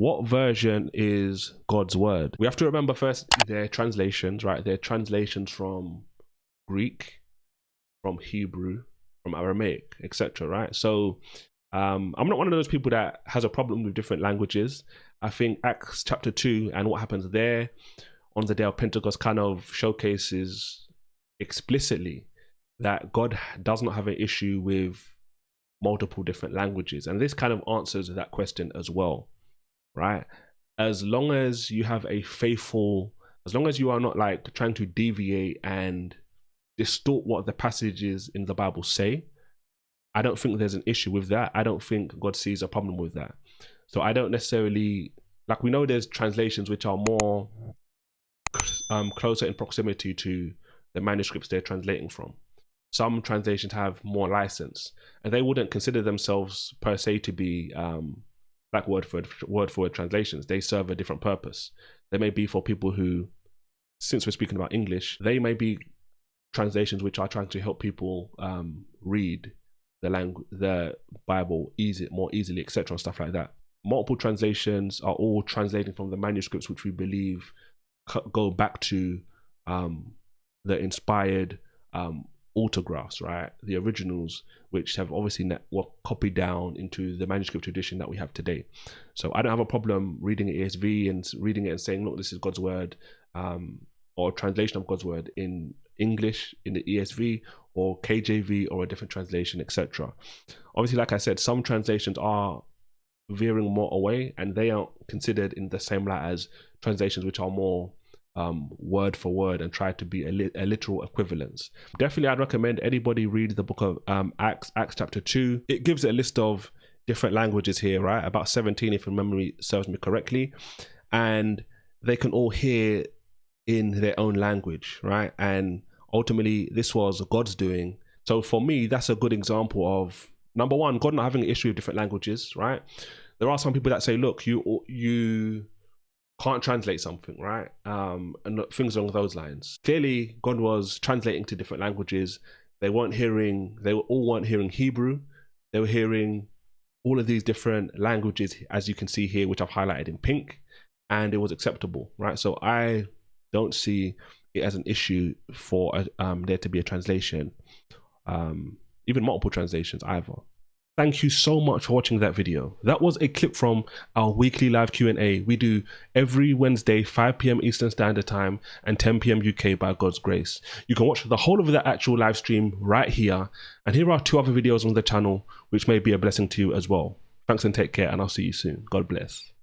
what version is God's word? We have to remember first their translations, right? They're translations from Greek, from Hebrew, from Aramaic, etc. Right? So I'm not one of those people that has a problem with different languages. I think Acts chapter 2 and what happens there on the day of Pentecost kind of showcases explicitly that God does not have an issue with multiple different languages. And this kind of answers that question as well, right? As long as you have a faithful, as long as you are not like trying to deviate and distort what the passages in the Bible say, I don't think there's an issue with that. I don't think God sees a problem with that. So I don't necessarily, like, we know there's translations which are more closer in proximity to the manuscripts they're translating from. Some translations have more license, and they wouldn't consider themselves per se to be like word for word translations. They serve a different purpose. They may be for people who, since we're speaking about English, they may be translations which are trying to help people read the Bible more easily, etc., stuff like that. Multiple translations are all translating from the manuscripts which we believe go back to the inspired autographs, right? The originals, which have obviously were copied down into the manuscript tradition that we have today. So I don't have a problem reading ESV and reading it and saying, look, this is God's word, or a translation of God's word in English in the ESV or KJV or a different translation, etc. Obviously, like I said, some translations are veering more away, and they aren't considered in the same light as translations which are more word for word and try to be a literal equivalence. Definitely, I'd recommend anybody read the book of Acts chapter 2. It gives a list of different languages here, right? About 17, if memory serves me correctly, and they can all hear in their own language, right? And ultimately, this was God's doing. So for me, that's a good example of, number one, God not having an issue with different languages, right? There are some people that say, look, you can't translate something, right? And things along those lines. Clearly, God was translating to different languages. They all weren't hearing Hebrew. They were hearing all of these different languages, as you can see here, which I've highlighted in pink, and it was acceptable, right? So I don't see it as an issue for there to be a translation, even multiple translations either. Thank you so much for watching that video. That was a clip from our weekly live Q&A we do every Wednesday, 5 p.m. Eastern Standard Time and 10 p.m. UK by God's grace. You can watch the whole of that actual live stream right here. And here are 2 other videos on the channel, which may be a blessing to you as well. Thanks and take care, and I'll see you soon. God bless.